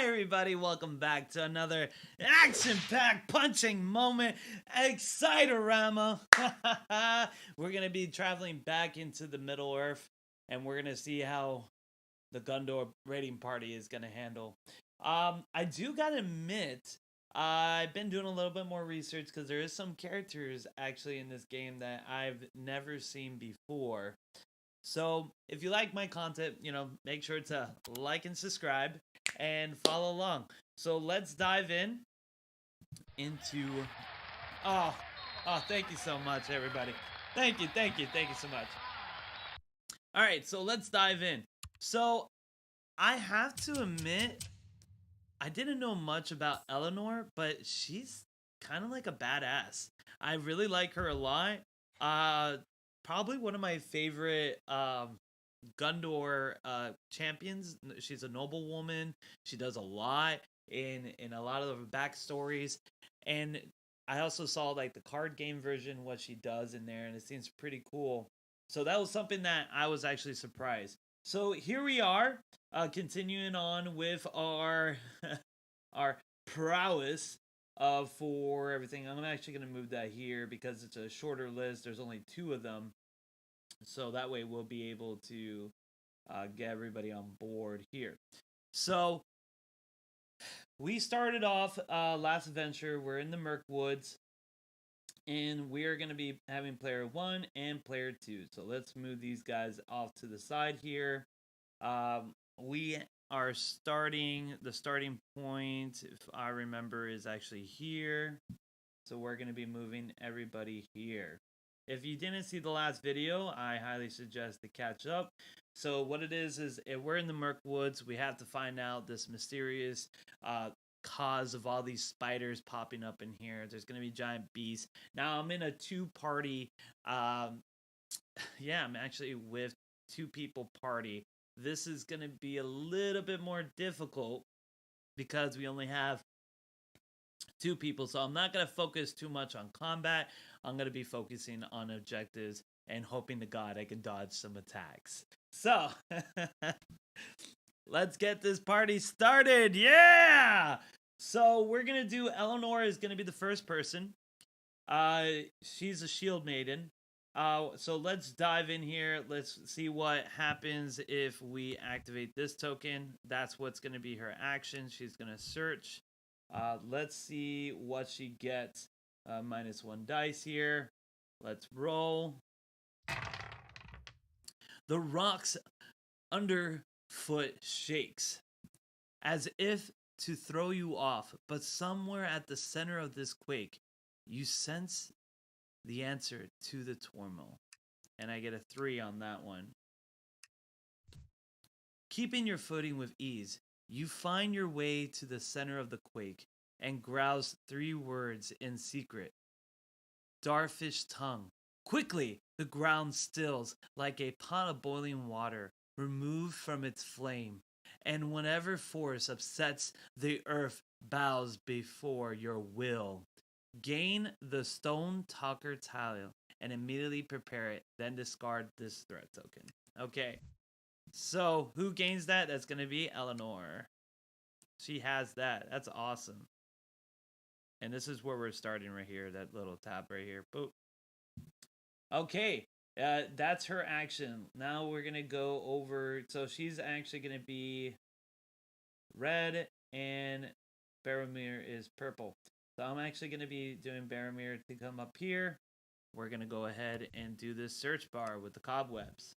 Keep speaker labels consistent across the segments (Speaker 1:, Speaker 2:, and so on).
Speaker 1: Hi everybody, welcome back to another action-packed punching moment, Exciterama. We're going to be traveling back into the Middle Earth, and we're going to see how the Gondor raiding party is going to handle. I do gotta admit, I've been doing a little bit more research because there is some characters actually in this game that I've never seen before. So if you like my content, make sure to like and subscribe and follow along. So let's dive into oh thank you so much everybody. Thank you so much. All right, so let's dive in. So I have to admit, I didn't know much about Eleanor, but she's kind of like a badass. I really like her a lot. Uh Probably one of my favorite Gondor champions. She's a noble woman. She does a lot in a lot of the backstories, and I also saw like the card game version, what she does in there, and it seems pretty cool. So that was something that I was actually surprised. So here we are, continuing on with our our prowess for everything. I'm actually going to move that here because it's a shorter list. There's only two of them, so that way we'll be able to get everybody on board here. So we started off last adventure. We're in the Mirkwoods, and we are going to be having player 1 and player 2. So let's move these guys off to the side here. We are starting, the starting point, if I remember, is actually here. So we're going to be moving everybody here. If you didn't see the last video, I highly suggest to catch up. So what it is if we're in the Mirkwoods, we have to find out this mysterious cause of all these spiders popping up in here. There's going to be giant beasts. Now I'm in a two-party, yeah, I'm actually with two people party. This is going to be a little bit more difficult because we only have two people, so I'm not going to focus too much on combat. I'm going to be focusing on objectives and hoping to God I can dodge some attacks. So let's get this party started. Yeah! So we're going to do, Eleanor is going to be the first person. She's a shield maiden. So let's dive in here. Let's see what happens if we activate this token. That's what's going to be her action. She's going to search. Let's see what she gets. -1 dice here. Let's roll. The rocks underfoot shakes as if to throw you off, but somewhere at the center of this quake, you sense the answer to the turmoil. And I get a 3 on that one. Keeping your footing with ease, you find your way to the center of the quake and grouse 3 words in secret. Starfish tongue. Quickly, the ground stills like a pot of boiling water removed from its flame, and whatever force upsets the earth bows before your will. Gain the Stone Talker tile and immediately prepare it, then discard this threat token. Okay, so who gains that? That's going to be Eleanor. She has that. That's awesome. And this is where we're starting right here, that little tab right here. Boop. Okay, that's her action. Now we're going to go over, so she's actually going to be red and Boromir is purple. So I'm actually going to be doing Boromir to come up here. We're going to go ahead and do this search bar with the cobwebs.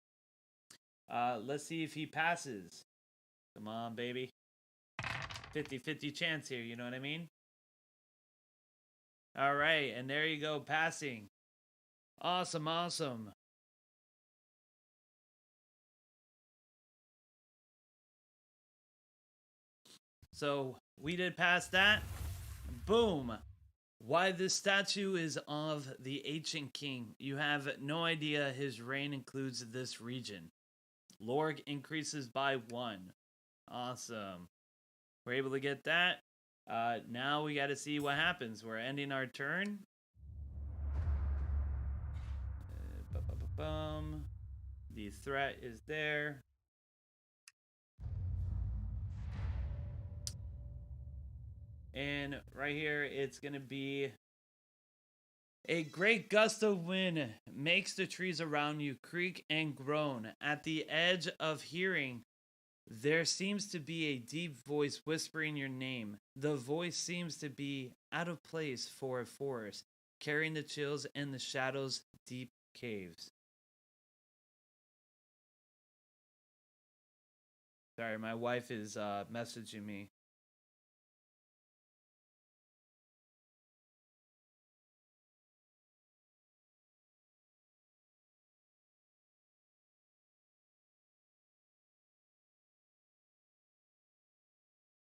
Speaker 1: Let's see if he passes. Come on, baby. 50-50 chance here, you know what I mean? All right, and there you go, passing. Awesome, awesome. So we did pass that. Boom. Why this statue is of the ancient king. You have no idea his reign includes this region. Lorg increases by 1. Awesome. We're able to get that. Now we got to see what happens. We're ending our turn. The threat is there. And right here, it's going to be a great gust of wind makes the trees around you creak and groan. At the edge of hearing, there seems to be a deep voice whispering your name. The voice seems to be out of place for a forest, carrying the chills and the shadows deep caves. Sorry, my wife is messaging me.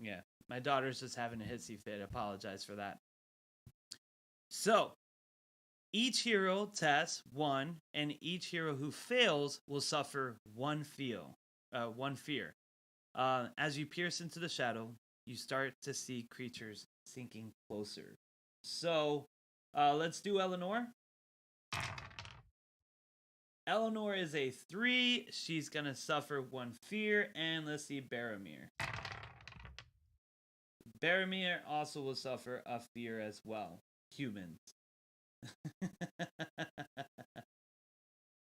Speaker 1: Yeah, my daughter's just having a hissy fit. I apologize for that. So, each hero tests one, and each hero who fails will suffer one fear. As you pierce into the shadow, you start to see creatures sinking closer. So, let's do Eleanor. Eleanor is a 3. She's gonna suffer one fear, and let's see Boromir. Boromir also will suffer a fear as well. Humans.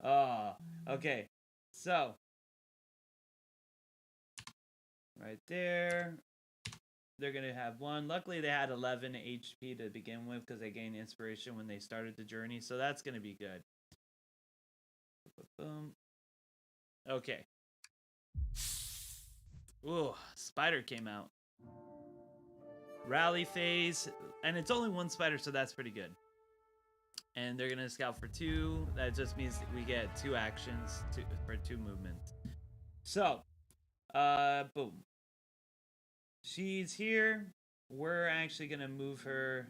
Speaker 1: Oh, okay. So, right there, they're going to have one. Luckily, they had 11 HP to begin with because they gained inspiration when they started the journey. So that's going to be good. Boom. Okay. Ooh, spider came out. Rally phase. And it's only one spider, so that's pretty good. And they're going to scout for 2. That just means we get 2 actions for 2 movements. So, boom. She's here. We're actually going to move her.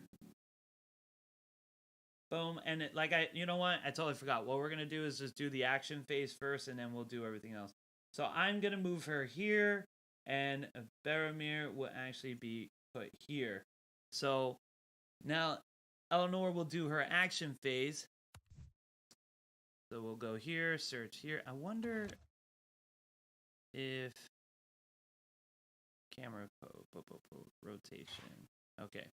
Speaker 1: Boom. And you know what? I totally forgot. What we're going to do is just do the action phase first, and then we'll do everything else. So I'm going to move her here, and Boromir will actually be put here. So now Eleanor will do her action phase. So we'll go here, search here. I wonder if camera rotation. Okay.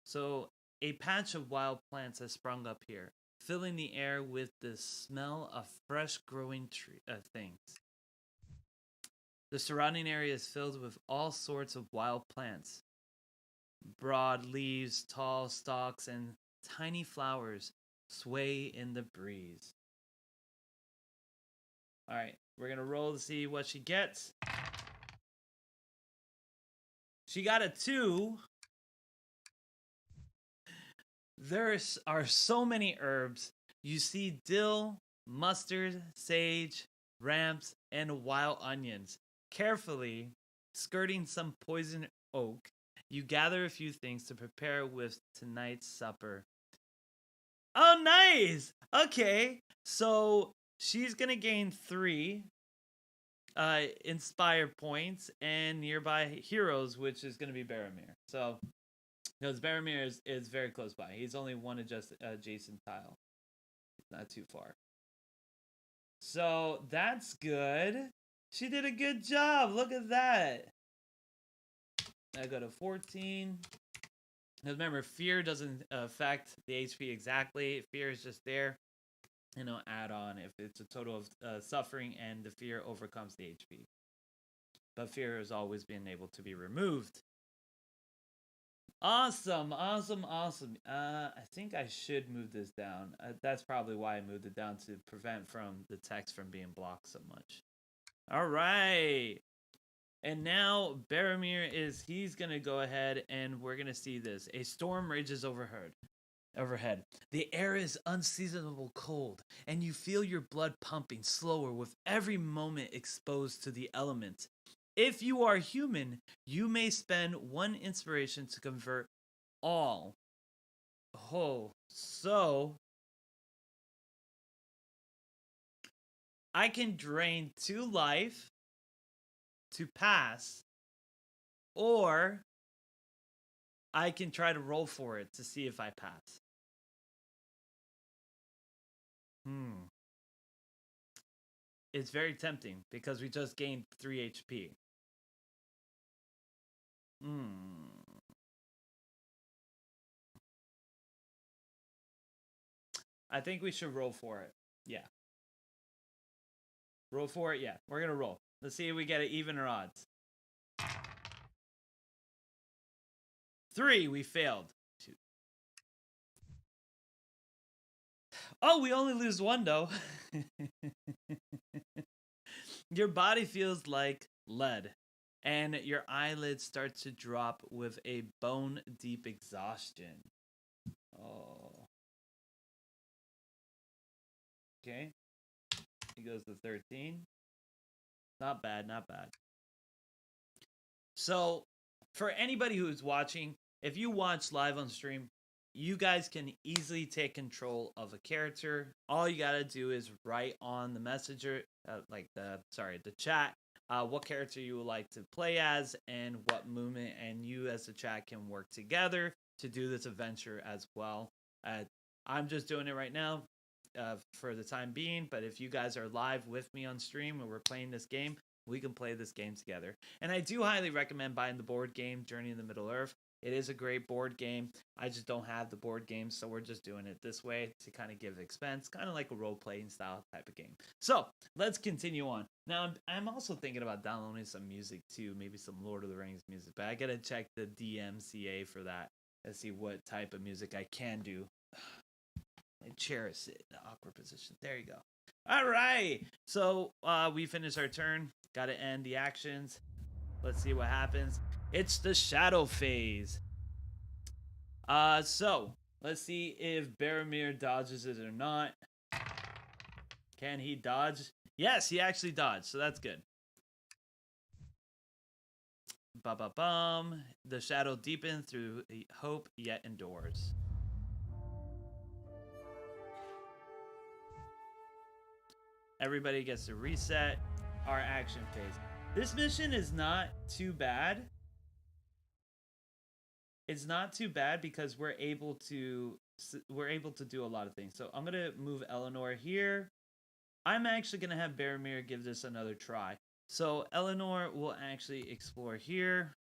Speaker 1: So a patch of wild plants has sprung up here, filling the air with the smell of fresh growing things. The surrounding area is filled with all sorts of wild plants. Broad leaves, tall stalks, and tiny flowers sway in the breeze. All right, we're going to roll to see what she gets. She got a 2. There are so many herbs. You see dill, mustard, sage, ramps, and wild onions. Carefully skirting some poison oak, you gather a few things to prepare with tonight's supper. Oh, nice! Okay, so she's gonna gain 3 inspire points and nearby heroes, which is gonna be Boromir. So, because Boromir is very close by. He's only one adjacent tile. Not too far. So that's good. She did a good job. Look at that. I go to 14. Remember, fear doesn't affect the HP exactly. Fear is just there. Add on if it's a total of suffering and the fear overcomes the HP. But fear has always been able to be removed. Awesome. I think I should move this down. That's probably why I moved it down, to prevent from the text from being blocked so much. All right. And now Boromir he's going to go ahead, and we're going to see this. A storm rages overhead. The air is unseasonable cold, and you feel your blood pumping slower with every moment exposed to the elements. If you are human, you may spend 1 inspiration to convert all. Oh, so I can drain 2 life to pass, or I can try to roll for it to see if I pass. It's very tempting because we just gained 3 HP. I think we should roll for it. Yeah. Roll for it? Yeah. We're going to roll. Let's see if we get it even or odds. 3, we failed. 2. Oh, we only lose 1 though. Your body feels like lead, and your eyelids start to drop with a bone-deep exhaustion. Oh. Okay. He goes to 13. Not bad, not bad. So, for anybody who's watching, if you watch live on stream, you guys can easily take control of a character. All you gotta do is write on the messenger, the chat, what character you would like to play as and what movement, and you as the chat can work together to do this adventure as well. I'm just doing it right now for the time being, but if you guys are live with me on stream and we're playing this game, we can play this game together. And I do highly recommend buying the board game Journey in the Middle-earth. It is a great board game. I just don't have the board game, so we're just doing it this way to kind of give expense, kind of like a role-playing style type of game. So let's continue on. Now, I'm also thinking about downloading some music too, maybe some Lord of the Rings music, but I gotta check the DMCA for that and see what type of music I can do. My chair is in an awkward position. There you go. All right, so we finished our turn. Got to end the actions. Let's see what happens. It's the shadow phase. So let's see if Boromir dodges it or not. Can he dodge? Yes, he actually dodged, so that's good. Ba-ba-bum. The shadow deepens through hope yet endures. Everybody gets to reset our action phase. This mission is not too bad. It's not too bad because we're able to do a lot of things. So I'm gonna move Eleanor here. I'm actually gonna have Boromir give this another try. So Eleanor will actually explore here.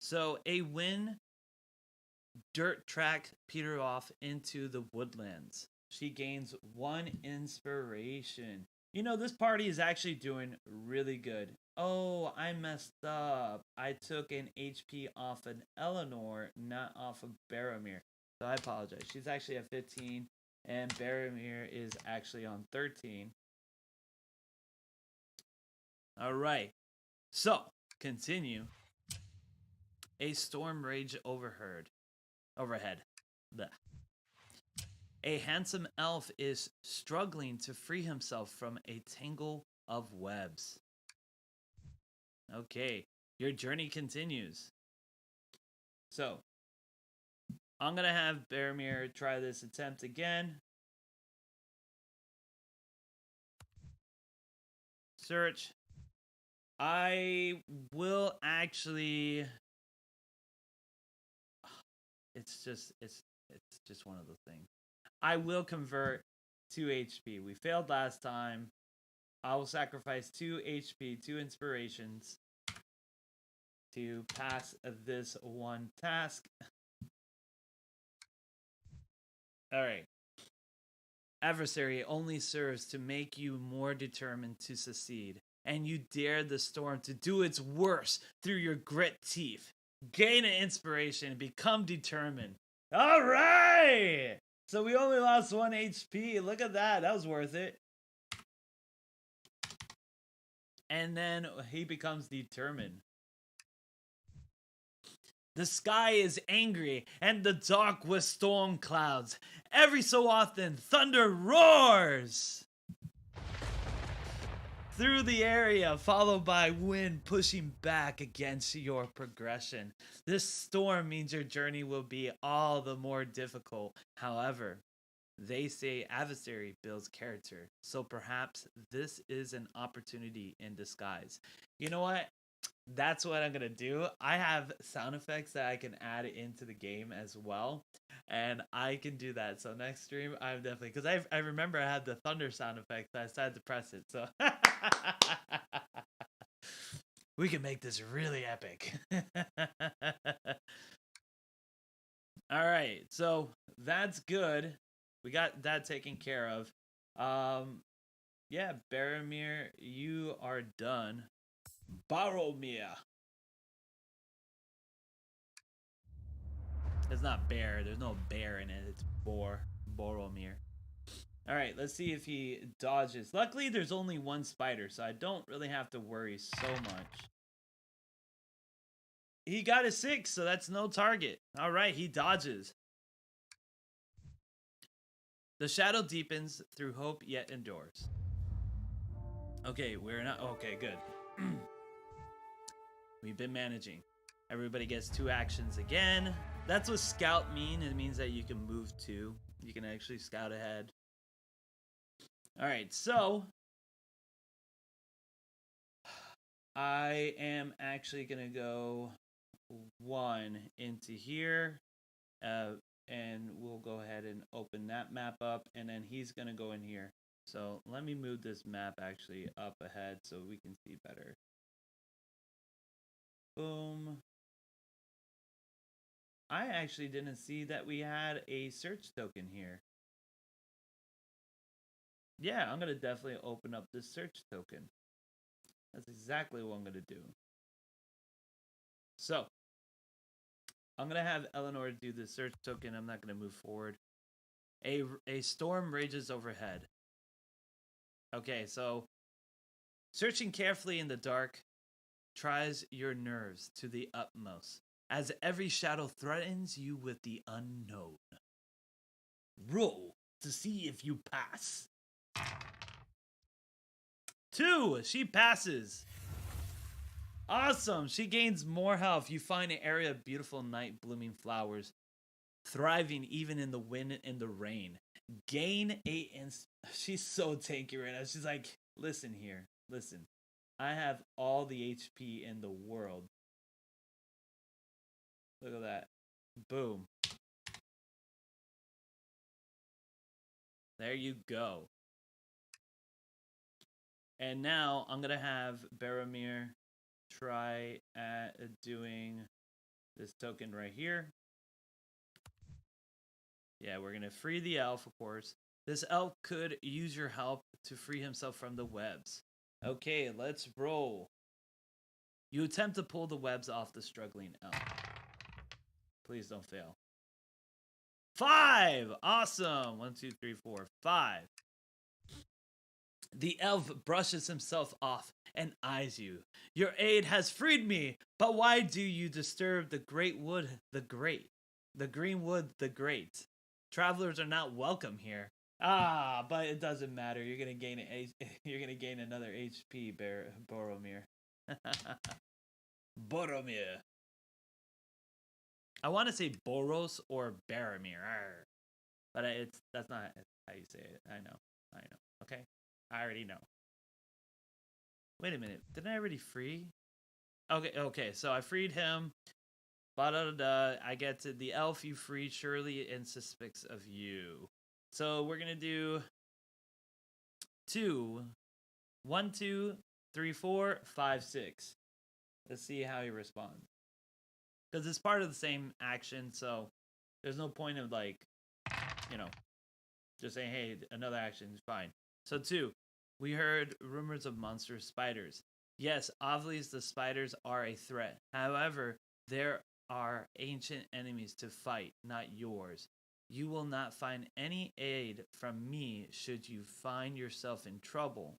Speaker 1: So a wind dirt track Peter off into the woodlands. She gains 1 inspiration. You know, this party is actually doing really good. Oh, I messed up. I took an HP off an Eleanor, not off of Boromir. So I apologize. She's actually at 15, and Boromir is actually on 13. All right. So, continue. A storm rage overhead. Blech. A handsome elf is struggling to free himself from a tangle of webs. Okay, your journey continues. So, I'm going to have Boromir try this attempt again. Search. I will actually... It's just one of those things. I will convert 2 HP. We failed last time. I will sacrifice 2 HP, 2 inspirations to pass this one task. Alright. Adversary only serves to make you more determined to succeed, and you dare the storm to do its worst through your grit teeth. Gain an inspiration and become determined. Alright! So we only lost 1 HP. Look at that. That was worth it. And then he becomes determined. The sky is angry and the dark with storm clouds. Every so often, thunder roars through the area, followed by wind pushing back against your progression. This storm means your journey will be all the more difficult. However, they say adversary builds character, so perhaps this is an opportunity in disguise. You know what? That's what I'm gonna do. I have sound effects that I can add into the game as well, and I can do that. So next stream, I'm definitely, because I remember I had the thunder sound effect, so I decided to press it. So We can make this really epic. All right, so that's good. We got that taken care of. Yeah, Boromir, you are done. Boromir. It's not bear. There's no bear in it. It's Boromir. All right, let's see if he dodges. Luckily, there's only one spider, so I don't really have to worry so much. He got a 6, so that's no target. All right, he dodges. The shadow deepens through hope yet endures. Okay, we're not... Okay, good. We've been managing. Everybody gets 2 actions again. That's what scout mean. It means that you can move 2. You can actually scout ahead. Alright, so... I am actually going to go 1 into here. And we'll go ahead and open that map up. And then he's going to go in here. So let me move this map actually up ahead so we can see better. Boom. I actually didn't see that we had a search token here. Yeah, I'm going to definitely open up this search token. That's exactly what I'm going to do. So, I'm going to have Eleanor do the search token. I'm not going to move forward. A storm rages overhead. Okay, so searching carefully in the dark tries your nerves to the utmost, as every shadow threatens you with the unknown. Roll to see if you pass. 2, she passes. Awesome, she gains more health. You find an area of beautiful night blooming flowers, thriving even in the wind and the rain. Gain 8 and she's so tanky right now. She's like, listen here, listen. I have all the HP in the world. Look at that. Boom. There you go. And now I'm going to have Boromir try at doing this token right here. Yeah, we're going to free the elf, of course. This elf could use your help to free himself from the webs. Okay, let's roll. You attempt to pull the webs off the struggling elf. Please don't fail. 5! Awesome! 1, 2, 3, 4, 5. The elf brushes himself off and eyes you. Your aid has freed me, but why do you disturb the great wood, the great? The green wood, the great. Travelers are not welcome here. Ah, but it doesn't matter. You're gonna gain another HP, Boromir. Boromir. I want to say Boros or Boromir, but that's not how you say it. I know. Okay, I already know. Wait a minute. Didn't I already free? Okay. So I freed him. I get to the elf you freed surely and suspects of you. So we're gonna do 2, 1, 2, 3, 4, 5, 6. Let's see how he responds. Because it's part of the same action, so there's no point of just saying, hey, another action is fine. So 2, we heard rumors of monstrous spiders. Yes, obviously the spiders are a threat. However, there are ancient enemies to fight, not yours. You will not find any aid from me should you find yourself in trouble.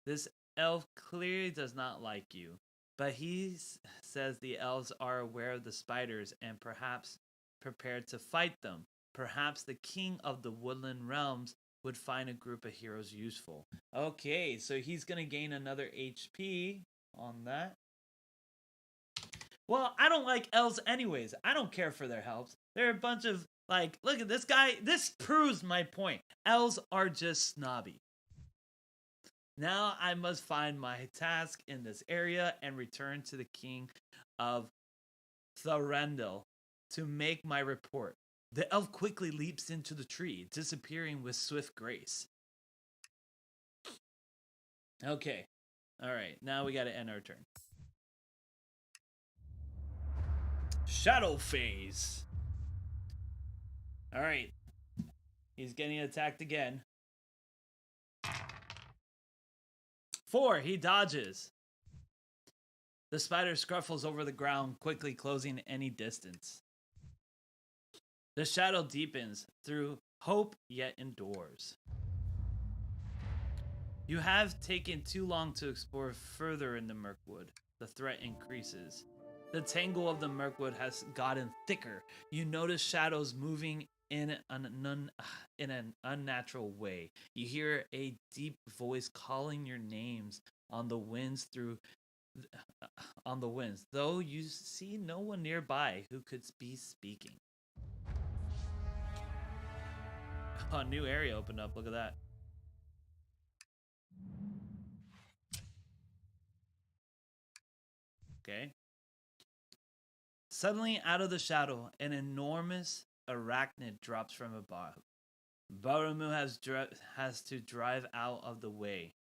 Speaker 1: This elf clearly does not like you, but he says the elves are aware of the spiders and perhaps prepared to fight them. Perhaps the king of the woodland realms would find a group of heroes useful. Okay, so he's going to gain another HP on that. Well, I don't like elves anyways. I don't care for their helps. They're a bunch of, look at this guy. This proves my point. Elves are just snobby. Now I must find my task in this area and return to the king of Thorendil to make my report. The elf quickly leaps into the tree, disappearing with swift grace. Okay. All right. Now we got to end our turn. Shadow phase. Alright. He's getting attacked again. 4. He dodges. The spider scruffles over the ground, quickly closing any distance. The shadow deepens through hope, yet endures. You have taken too long to explore further in the Mirkwood. The threat increases. The tangle of the Mirkwood has gotten thicker. You notice shadows moving in an unnatural way. You hear a deep voice calling your names on the winds though you see no one nearby who could be speaking. Oh, a new area opened up. Look at that. Okay. Suddenly, out of the shadow, an enormous arachnid drops from above. Boromir has to drive out of the way.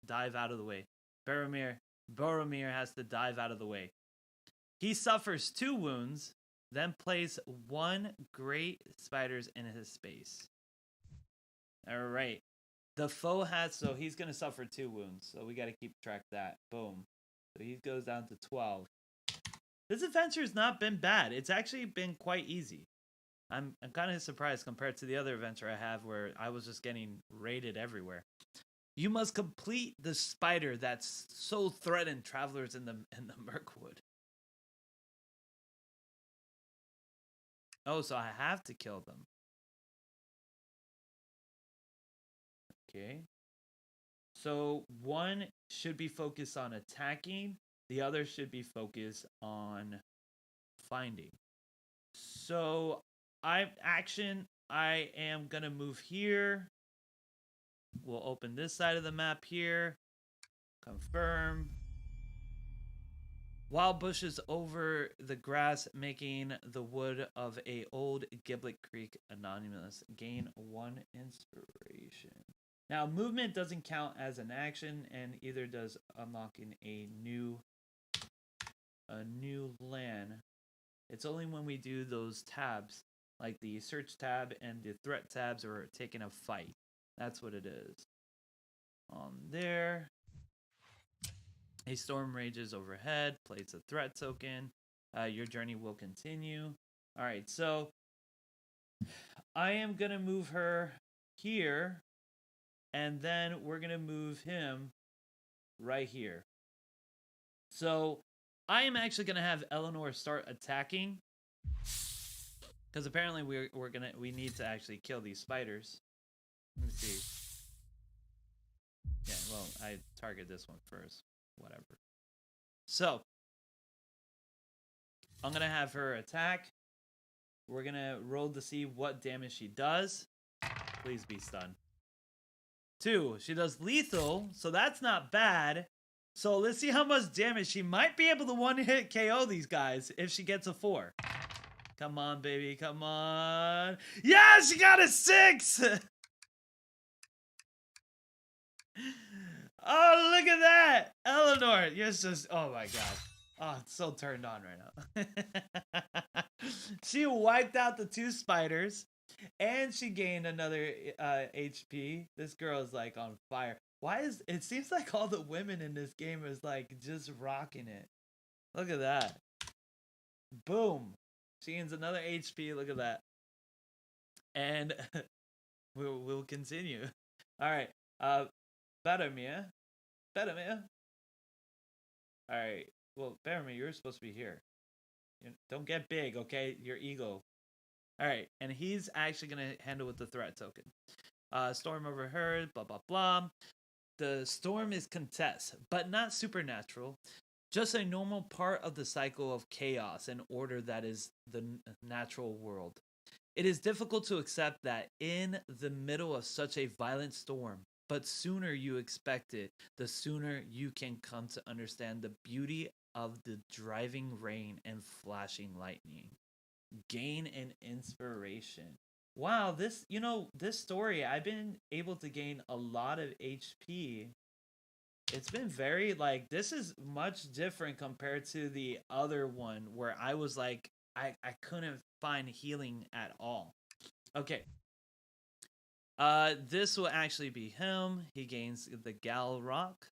Speaker 1: Dive out of the way. Boromir has to dive out of the way. He suffers 2 wounds, then plays 1 great spiders in his space. All right. The foe has, so he's going to suffer 2 wounds. So we got to keep track of that. Boom. So he goes down to 12. This adventure's not been bad. It's actually been quite easy. I'm kind of surprised compared to the other adventure I have where I was just getting raided everywhere. You must complete the spider that's so threatened travelers in the Mirkwood. Oh, so I have to kill them. Okay. So one should be focused on attacking. The other should be focused on finding. So I am going to move here. We'll open this side of the map here. Confirm. Wild bushes over the grass, making the wood of a old Giblet Creek anonymous. Gain 1 inspiration. Now, movement doesn't count as an action, and either does unlocking a new land. It's only when we do those tabs, like the search tab and the threat tabs, or taking a fight. That's what it is. On there. A storm rages overhead. Place a threat token. Your journey will continue. All right, so I am going to move her here. And then we're going to move him right here. So I am actually going to have Eleanor start attacking. Because apparently we need to actually kill these spiders. Let me see. Yeah, well, I target this one first. Whatever. So I'm going to have her attack. We're going to roll to see what damage she does. Please be stunned. 2. She does lethal, so that's not bad. So let's see how much damage. She might be able to one-hit KO these guys if she gets a 4. Come on, baby. Come on. Yeah, she got a 6! Oh, look at that! Eleanor, you're just... Oh, my God. Oh, it's so turned on right now. She wiped out the 2 spiders. And she gained another HP. This girl is like on fire. It seems like all the women in this game is like just rocking it. Look at that. Boom. She gains another HP. Look at that. And we'll continue. All right. Boromir. All right. Well, Boromir, you're supposed to be here. Don't get big, okay? Your ego. All right, and he's actually going to handle with the threat token. Storm overheard, blah, blah, blah. The storm is contest, but not supernatural. Just a normal part of the cycle of chaos and order that is the natural world. It is difficult to accept that in the middle of such a violent storm, but sooner you expect it, the sooner you can come to understand the beauty of the driving rain and flashing lightning. Gain an inspiration. Wow, this story, I've been able to gain a lot of HP It's been very, like, this is much different compared to the other one where I was like, I couldn't find healing at all. Okay. This will actually be him. He gains the Gal Rock.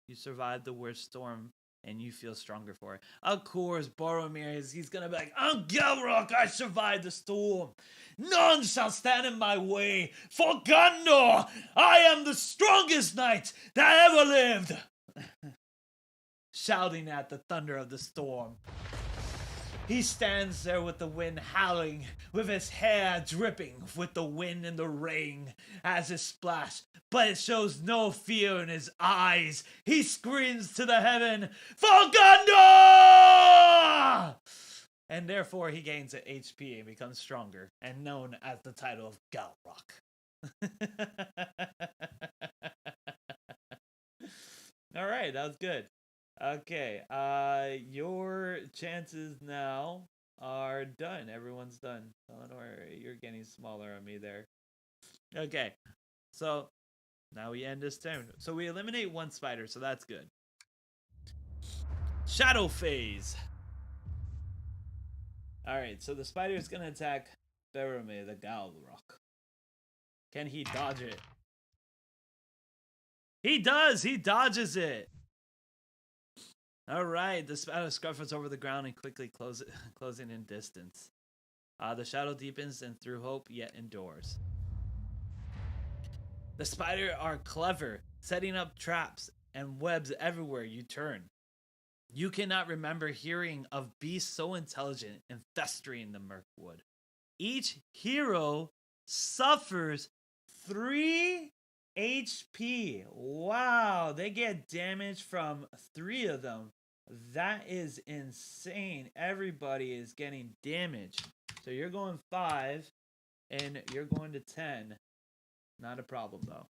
Speaker 1: You survived the worst storm, and you feel stronger for it. Of course, Boromir he's gonna be like, I'm Galrock, I survived the storm. None shall stand in my way. For Gondor, I am the strongest knight that ever lived. Shouting at the thunder of the storm. He stands there with the wind howling, with his hair dripping with the wind and the rain as it splashed, but it shows no fear in his eyes. He screams to the heaven, For Gondor! And therefore he gains an HP and becomes stronger, and known as the title of Galrock. Alright, that was good. Okay, your chances now are done. Everyone's done. Eleanor, you're getting smaller on me there. Okay, so now we end this turn. So we eliminate one spider, so that's good. Shadow phase. Alright, so the spider is going to attack Boromir the Galrock. Can he dodge it? He does! He dodges it! Alright, the spider scuffles over the ground and quickly closing in distance. The shadow deepens and through hope yet endures. The spider are clever, setting up traps and webs everywhere you turn. You cannot remember hearing of beasts so intelligent and festering the Mirkwood. Each hero suffers 3 HP. Wow, they get damage from 3 of them. That is insane. Everybody is getting damage. So you're going 5 and you're going to 10. Not a problem though.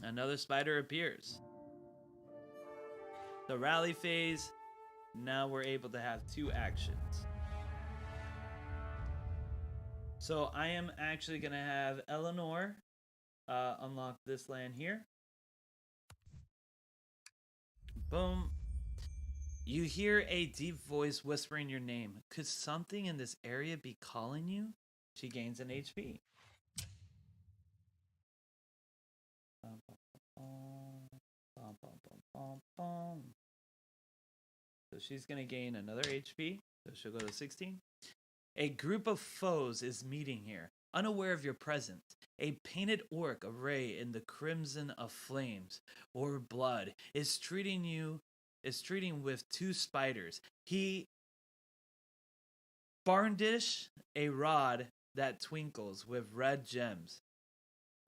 Speaker 1: Another spider appears. The rally phase. Now we're able to have 2 actions. So I am actually going to have Eleanor unlock this land here. Boom. You hear a deep voice whispering your name. Could something in this area be calling you? She gains an HP. So she's going to gain another HP. So she'll go to 16. A group of foes is meeting here, unaware of your presence. A painted orc array in the crimson of flames or blood is treating with 2 spiders. He brandish a rod that twinkles with red gems.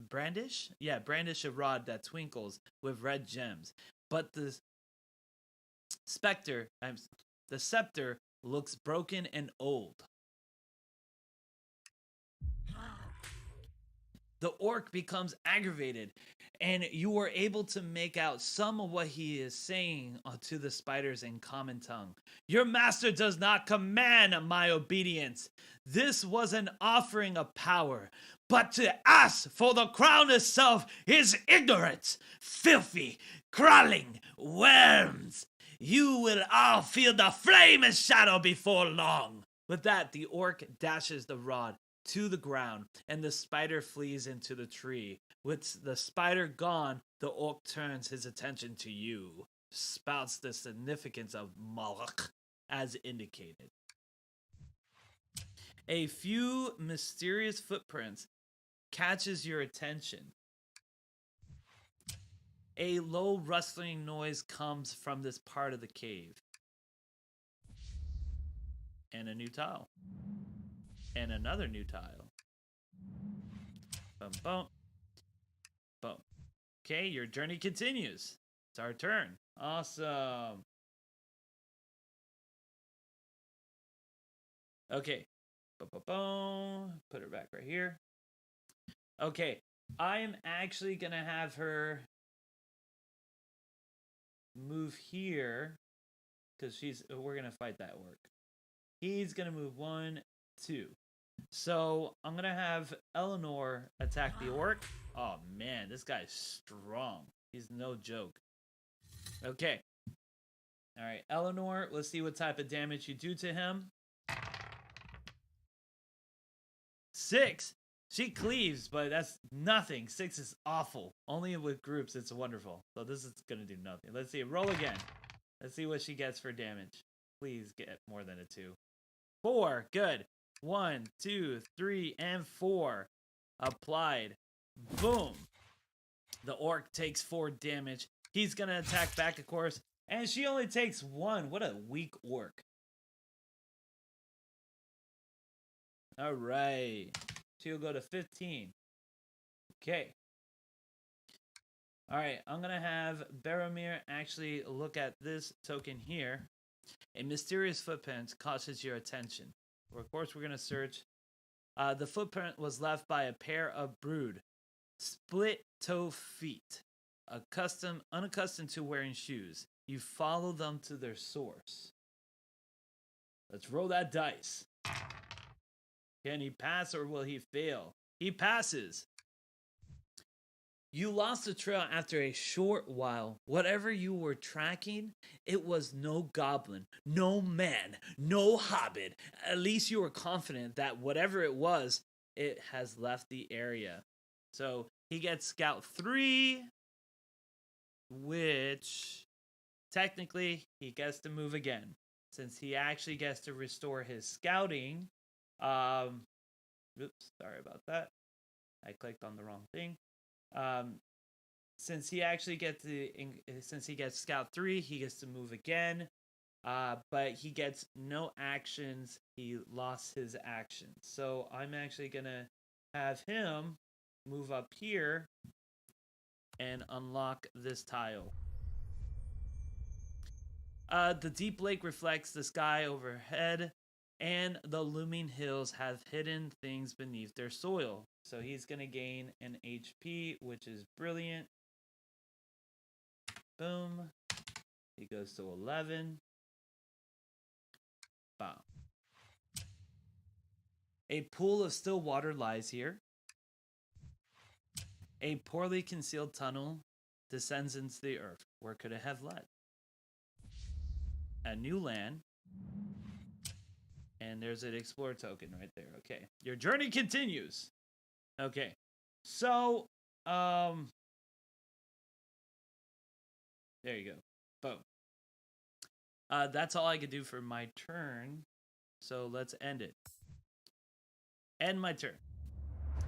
Speaker 1: Brandish? Yeah, brandish a rod that twinkles with red gems. But the scepter looks broken and old. The orc becomes aggravated, and you are able to make out some of what he is saying to the spiders in common tongue. Your master does not command my obedience. This was an offering of power, but to ask for the crown itself is ignorance, filthy, crawling worms. You will all feel the flame and shadow before long. With that, the orc dashes the rod to the ground, and the spider flees into the tree. With the spider gone, the orc turns his attention to you, spouts the significance of Moloch as indicated. A few mysterious footprints catches your attention. A low rustling noise comes from this part of the cave. And a new tile. And another new tile. Boom, boom. Boom. Okay, your journey continues. It's our turn. Awesome. Okay. Boom, boom, boom. Put her back right here. Okay. I am actually going to have her move here because we're going to fight that orc. He's going to move 1, 2. So I'm gonna have Eleanor attack the orc. Oh man, this guy's strong. He's no joke. Okay. All right, Eleanor. Let's see what type of damage you do to him. 6. She cleaves, but that's nothing. 6 is awful. Only with groups, it's wonderful. So this is gonna do nothing. Let's see. Roll again. Let's see what she gets for damage. Please get more than a 2. 4. Good. 1, 2, 3, and 4. Applied. Boom. The orc takes 4 damage. He's gonna attack back, of course. And she only takes 1. What a weak orc. Alright. She'll go to 15. Okay. Alright, I'm gonna have Boromir actually look at this token here. A mysterious footprint catches your attention. Of course, we're gonna search. The footprint was left by a pair of brood, split-toe feet, unaccustomed to wearing shoes. You follow them to their source. Let's roll that dice. Can he pass or will he fail? He passes. You lost the trail after a short while. Whatever you were tracking, it was no goblin, no man, no hobbit. At least you were confident that whatever it was, it has left the area. So he gets Scout 3, which technically he gets to move again. Since he actually gets to restore his scouting. Oops, sorry about that. I clicked on the wrong thing. Since he gets Scout 3, he gets to move again. But he gets no actions. He lost his actions. So I'm actually gonna have him move up here and unlock this tile. The deep lake reflects the sky overhead, and the looming hills have hidden things beneath their soil. So he's going to gain an HP, which is brilliant. Boom. He goes to 11. Bam. A pool of still water lies here. A poorly concealed tunnel descends into the earth. Where could it have led? A new land. And there's an explore token right there. Okay. Your journey continues. Okay. So, there you go. Boom. That's all I could do for my turn. So let's end it. End my turn.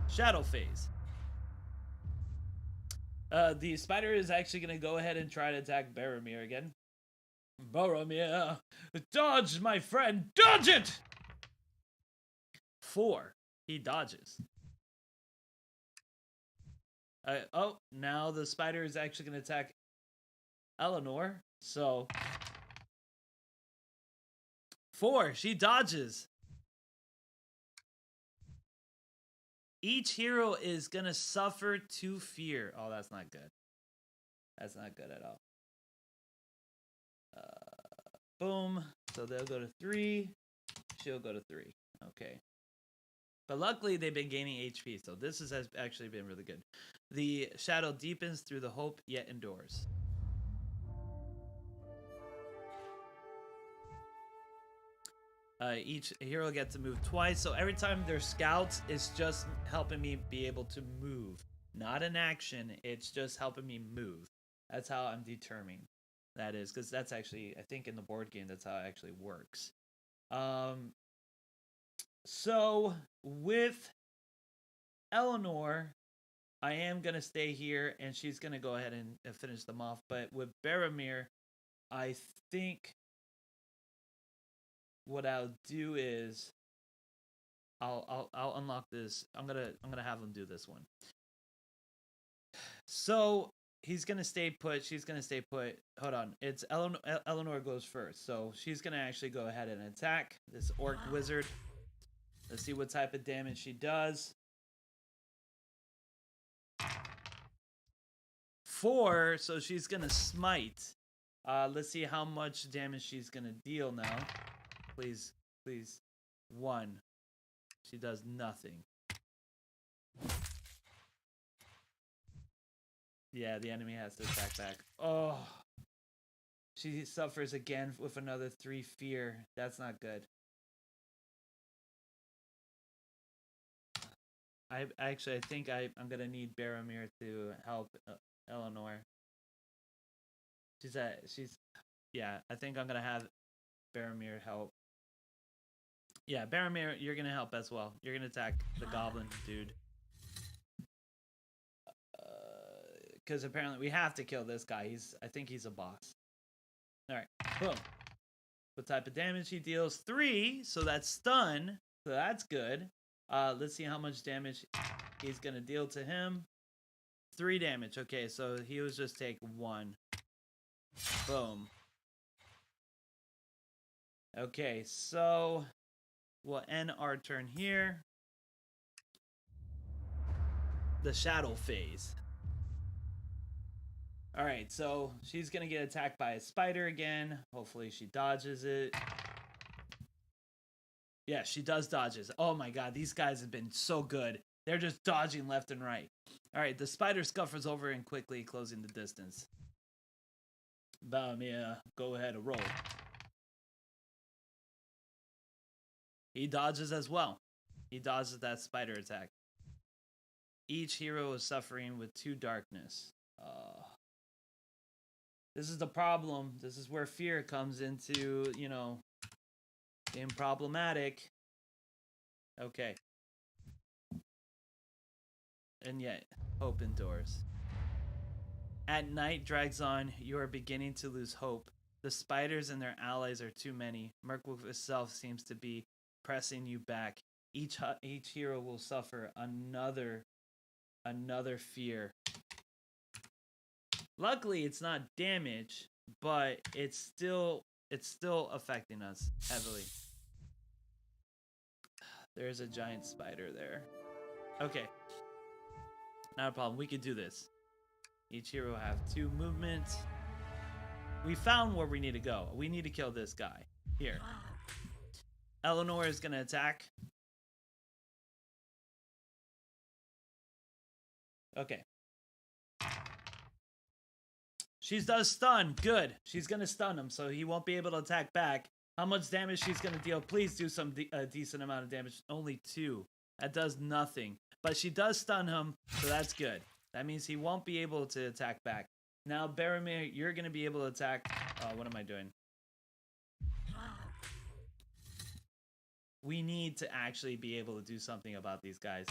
Speaker 1: Shadow phase. The spider is actually going to go ahead and try to attack Boromir again. Boromir, dodge, my friend, dodge it! 4. He dodges. Oh, now the spider is actually going to attack Eleanor. So 4. She dodges. Each hero is going to suffer 2 fear. Oh, that's not good. That's not good at all. Boom. So they'll go to 3. She'll go to 3. Okay. But luckily, they've been gaining HP, so this has actually been really good. The shadow deepens through the hope, yet endures. Each hero gets to move twice, so every time they're scouts, it's just helping me be able to move. Not an action, it's just helping me move. That's how I'm determining that is, because that's actually, I think in the board game, that's how it actually works. So, with Eleanor, I am going to stay here, and she's going to go ahead and finish them off. But with Boromir, I think what I'll do is I'll unlock this. I'm gonna have him do this one. So he's gonna stay put. She's gonna stay put. Hold on. It's Eleanor goes first, so she's gonna actually go ahead and attack this orc wizard. Let's see what type of damage she does. 4, so she's gonna smite. Let's see how much damage she's gonna deal now. Please. 1. She does nothing. Yeah, the enemy has to attack back. Oh. She suffers again with another 3 fear. That's not good. I think I'm gonna need Boromir to help Eleanor. Yeah, I think I'm gonna have Boromir help. Yeah, Boromir, you're gonna help as well. You're gonna attack the goblin dude. Because apparently we have to kill this guy. I think he's a boss. Alright, boom. What type of damage he deals? 3, so that's stun. So that's good. Let's see how much damage he's gonna deal to him. 3 damage. Okay, so he was just take 1. Boom. Okay, so we'll end our turn here. The shadow phase. Alright, so she's gonna get attacked by a spider again. Hopefully she dodges it. Yeah, she does dodges. Oh my god, these guys have been so good. They're just dodging left and right. Alright, the spider scuffers over and quickly closing the distance. Boromir, go ahead and roll. He dodges as well. He dodges that spider attack. Each hero is suffering with 2 darkness. This is the problem. This is where fear comes into, you know, being problematic. Okay. And yet, hope endures. At night drags on, you are beginning to lose hope. The spiders and their allies are too many. Mirkwood itself seems to be pressing you back. Each hero will suffer another fear. Luckily, it's not damage, but it's still affecting us heavily. There's a giant spider there. Okay. Not a problem. We could do this. Each hero have 2 movements. We found where we need to go. We need to kill this guy. Here. Eleanor is going to attack. Okay. She does stun. Good. She's going to stun him, so he won't be able to attack back. How much damage she's going to deal? Please do some decent amount of damage. Only 2. That does nothing. But she does stun him, so that's good. That means he won't be able to attack back. Now, Boromir, you're going to be able to attack... what am I doing? We need to actually be able to do something about these guys.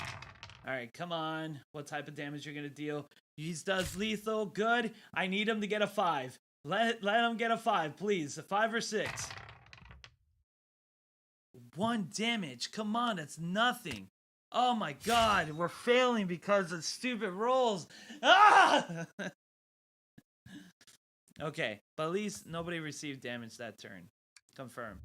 Speaker 1: Alright, come on. What type of damage you're going to deal? He does lethal. Good. I need him to get a 5. Let him get a 5, please. A 5 or 6. 1 damage. Come on, that's nothing. Oh my god, we're failing because of stupid rolls. Ah! Okay, but at least nobody received damage that turn. Confirm.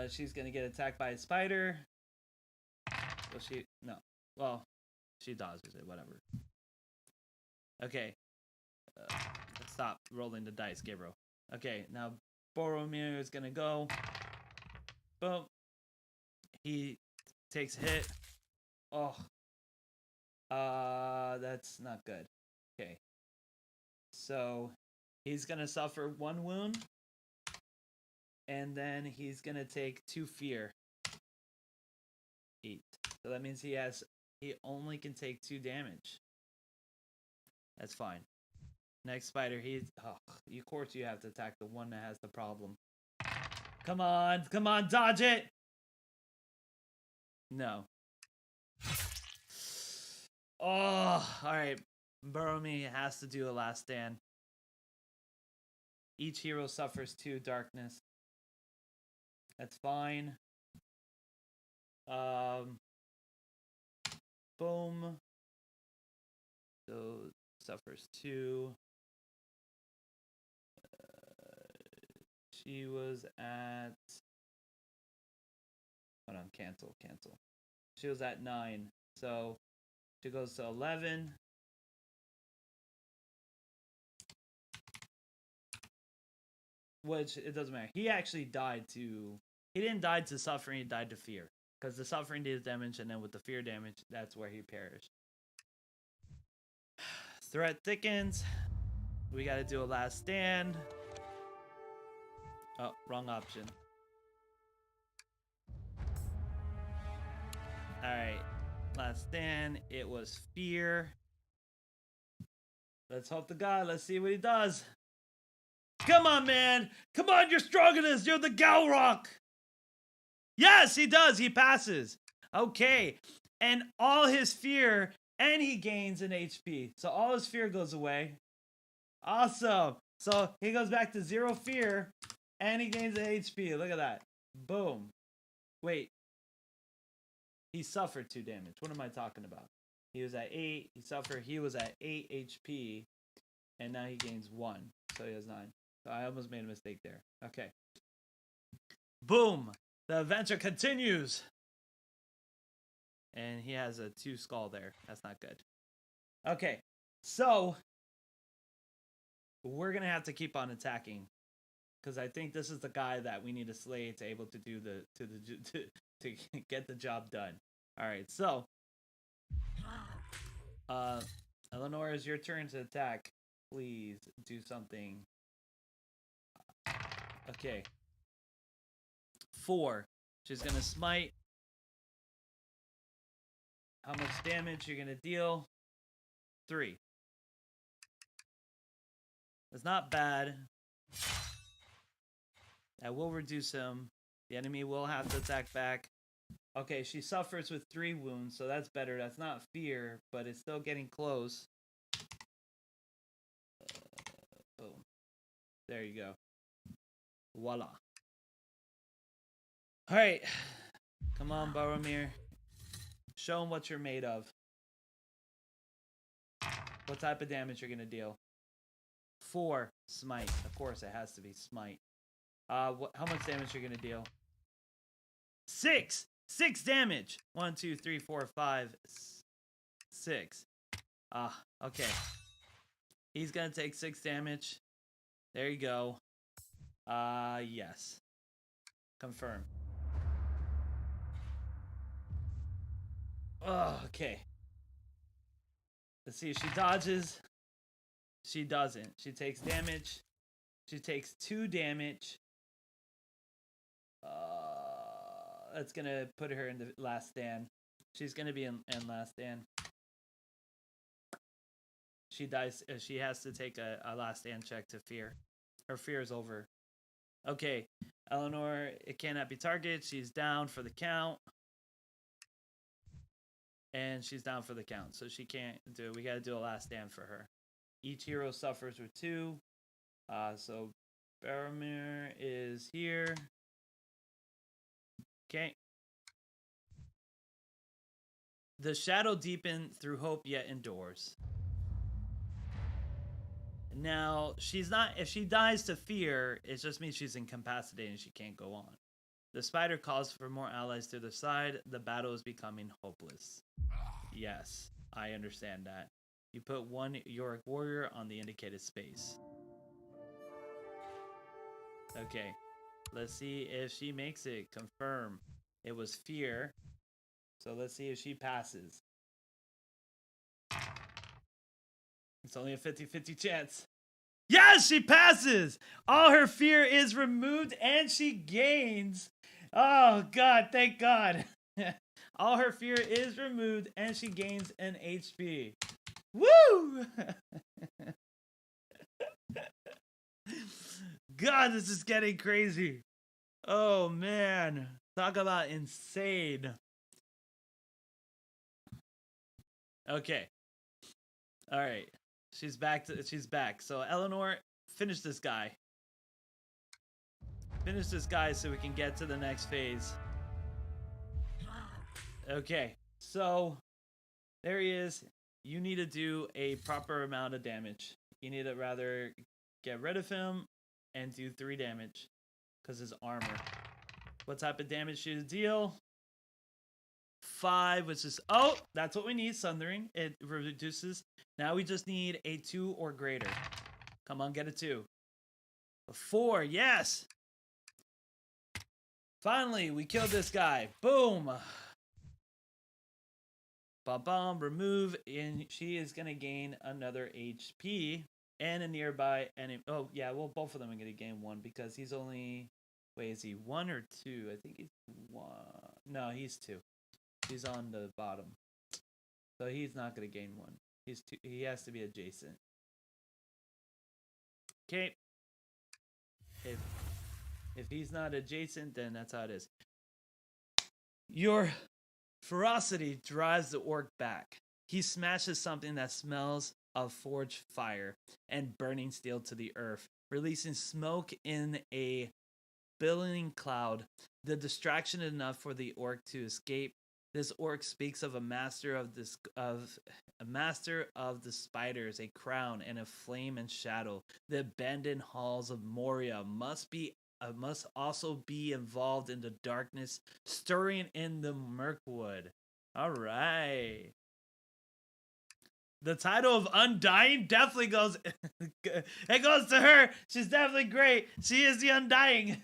Speaker 1: She's gonna get attacked by a spider. Well, no. Well, she dodges it, whatever. Okay. Stop rolling the dice, Gabriel. Okay, now Boromir is gonna go. Boom. He takes a hit. Oh. That's not good. Okay. So, he's gonna suffer 1 wound. And then he's gonna take 2 fear. 8. So that means he only can take 2 damage. That's fine. Next spider, of course you have to attack the one that has the problem. Come on, dodge it! No. Oh, alright. Boromir has to do a last stand. Each hero suffers 2 darkness. That's fine. Boom. So, suffers 2. She was at... Hold on, cancel. She was at 9. So, she goes to 11. which it doesn't matter. He actually died to. He didn't die to suffering. He died to fear, because the suffering deals damage, and then with the fear damage, that's where he perished. Threat thickens. We got to do a last stand. Oh, wrong option. Alright. Last stand. It was fear. Let's hope to God. Let's see what he does. Come on, man. Come on, you're strong in this. You're the Galrock. Yes, he does. He passes. Okay. And all his fear, and he gains an HP. So all his fear goes away. Awesome. So he goes back to 0 fear. And he gains an HP. Look at that. Boom. Wait. He suffered 2 damage. What am I talking about? He was at 8. He suffered. He was at 8 HP. And now he gains 1. So he has 9. So I almost made a mistake there. Okay. Boom. The adventure continues. And he has a 2 skull there. That's not good. Okay. So we're going to have to keep on attacking. Because I think this is the guy that we need to slay to able to do to get the job done. All right, so Eleanor, it's your turn to attack. Please do something. Okay. 4. She's gonna smite. How much damage you're gonna deal? 3. It's not bad. That will reduce him. The enemy will have to attack back. Okay, she suffers with 3 wounds, so that's better. That's not fear, but it's still getting close. Boom. There you go. Voila. Alright. Come on, Boromir. Show him what you're made of. What type of damage you're going to deal. 4. Smite. Of course, it has to be smite. How much damage you're gonna deal? 6 damage. 1, 2, 3, 4, 5, 6. Okay. He's gonna take 6 damage. There you go. Yes. Confirm. Okay. Let's see if she dodges. She doesn't. She takes damage. She takes 2 damage. That's gonna put her in the last stand. She's gonna be in last stand. She dies. She has to take a last stand check to fear. Her fear is over. Okay, Eleanor, it cannot be targeted. She's down for the count. And she's down for the count, so she can't do it. We gotta do a last stand for her. Each hero suffers with 2. So Boromir is here. Okay. The shadow deepened through hope yet endures. Now, she's not, if she dies to fear, it just means she's incapacitated and she can't go on. The spider calls for more allies to the side. The battle is becoming hopeless. Yes, I understand that. You put 1 Yorick warrior on the indicated space. Okay, let's see if she makes it. Confirm. It was fear. So let's see if she passes. It's only a 50-50 chance. Yes, she passes! All her fear is removed and she gains. Oh, God, thank God. All her fear is removed and she gains an HP. Woo! God, this is getting crazy. Oh, man. Talk about insane. Okay. All right. She's back. She's back. So, Eleanor, finish this guy. Finish this guy so we can get to the next phase. Okay. So, there he is. You need to do a proper amount of damage. You need to rather get rid of him and do 3 damage because his armor. What type of damage should you deal? 5, which is, oh, that's what we need. Sundering. It reduces. Now we just need a 2 or greater. Come on, get a 2. 4, yes! Finally, we killed this guy. Boom! Ba-bum, remove, and she is going to gain another HP and a nearby enemy. Oh, yeah, well, both of them are going to gain 1 because he's only... Wait, is he 1 or 2? I think he's 1. No, he's 2. He's on the bottom. So he's not going to gain 1. He's 2. He has to be adjacent. Okay. If he's not adjacent, then that's how it is. Your ferocity drives the orc back. He smashes something that smells of forged fire and burning steel to the earth, releasing smoke in a billowing cloud. The distraction enough for the orc to escape. This orc speaks of a master of the spiders, a crown and a flame and shadow. The abandoned halls of Moria must also be involved in the darkness, stirring in the Mirkwood. All right. The title of Undying definitely goes. It goes to her. She's definitely great. She is the Undying.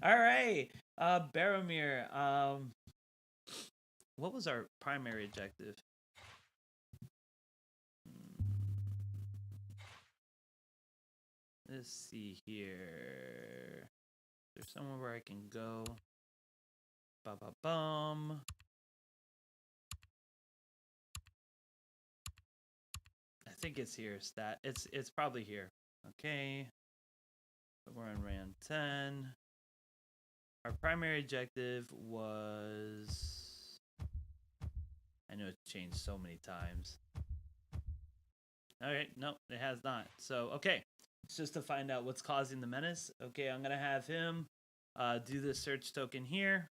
Speaker 1: All right. Boromir. What was our primary objective? Let's see here. There's somewhere where I can go. Ba-ba-bum. I think it's here. It's probably here. Okay. But we're on round 10. Our primary objective was... I know it's changed so many times. Alright, no, it has not. So, okay. It's just to find out what's causing the menace. Okay, I'm going to have him do this search token here.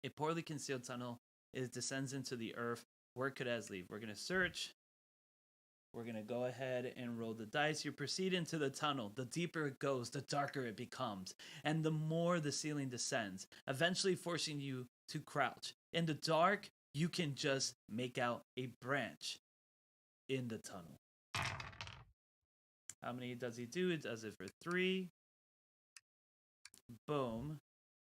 Speaker 1: A poorly concealed tunnel descends into the earth. Where could Ez leave? We're going to search. We're going to go ahead and roll the dice. You proceed into the tunnel. The deeper it goes, the darker it becomes. And the more the ceiling descends, eventually forcing you to crouch. In the dark, you can just make out a branch in the tunnel. How many does he do? It does it for 3. Boom.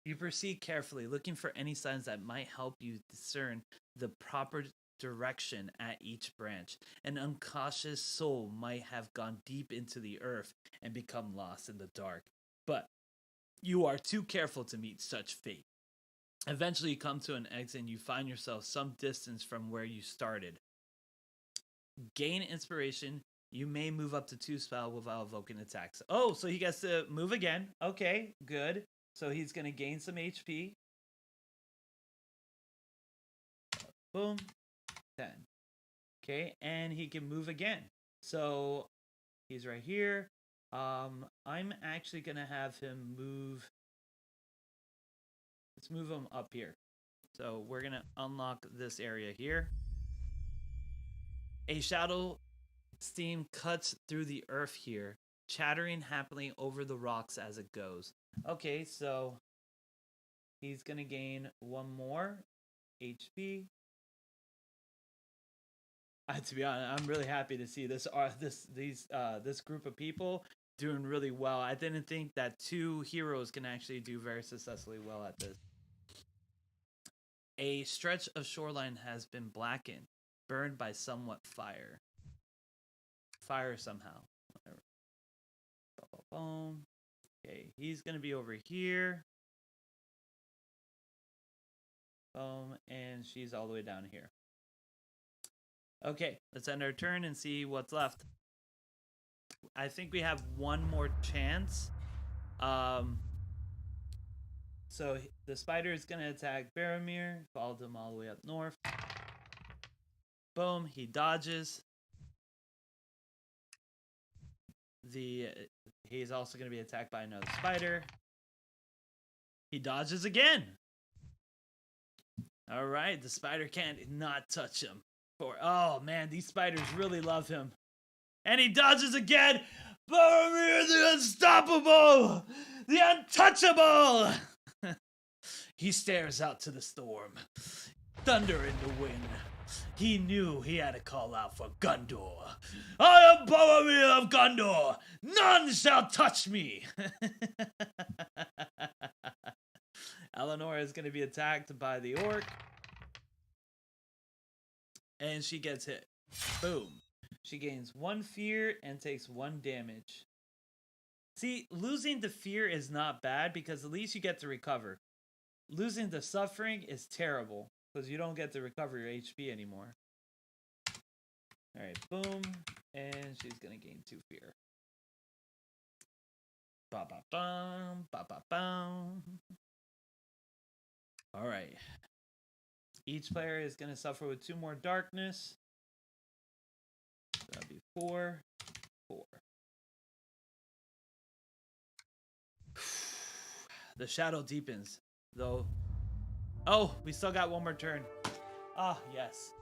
Speaker 1: You proceed carefully, looking for any signs that might help you discern the proper direction at each branch. An uncautious soul might have gone deep into the earth and become lost in the dark, but you are too careful to meet such fate. Eventually you come to an exit and you find yourself some distance from where you started. Gain inspiration. You may move up to 2 spells without evoking attacks. Oh, so he gets to move again. Okay, good. So he's going to gain some HP. Boom. 10. Okay, and he can move again. So he's right here. I'm actually going to have him move. Let's move him up here. So we're going to unlock this area here. A shadow steam cuts through the earth here, chattering happily over the rocks as it goes. Okay, so he's going to gain 1 more HP. To be honest, I'm really happy to see this group of people doing really well. I didn't think that 2 heroes can actually do very successfully well at this. A stretch of shoreline has been blackened, burned by somewhat fire. Fire somehow. Whatever. Boom. Okay, he's gonna be over here. Boom, and she's all the way down here. Okay, let's end our turn and see what's left. I think we have 1 more chance. So the spider is gonna attack Boromir. Followed him all the way up north. Boom, he dodges. He's also going to be attacked by another spider. He dodges again. All right, the spider can't not touch him. Oh man, these spiders really love him. And he dodges again. Boromir the Unstoppable, the Untouchable. He stares out to the storm. Thunder in the wind. He knew he had to call out for Gondor. I am Boromir of Gondor. None shall touch me. Eleanor is going to be attacked by the orc. And she gets hit. Boom. She gains 1 fear and takes 1 damage. See, losing the fear is not bad because at least you get to recover. Losing the suffering is terrible because you don't get to recover your HP anymore. Alright, boom. And she's going to gain 2 fear. Ba-ba-bum, ba-ba-bum. Alright. Each player is going to suffer with 2 more darkness. So that'll be 4, 4. The shadow deepens, though. Oh, we still got 1 more turn. Ah, yes.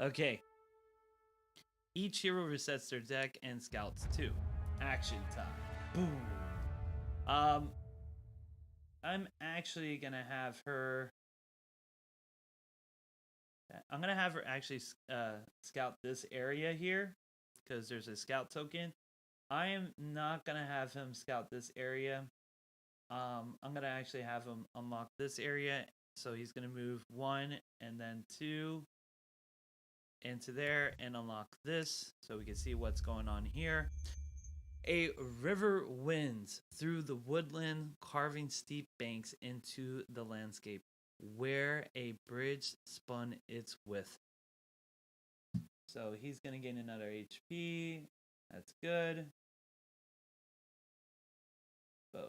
Speaker 1: Okay. Each hero resets their deck and scouts 2. Action time. Boom. I'm actually gonna have her. I'm gonna have her actually scout this area here because there's a scout token. I am not gonna have him scout this area. I'm gonna actually have him unlock this area, so he's gonna move 1 and then 2 into there and unlock this so we can see what's going on here. A river winds through the woodland, carving steep banks into the landscape where a bridge spun its width. So he's gonna gain another HP. That's good. Boom.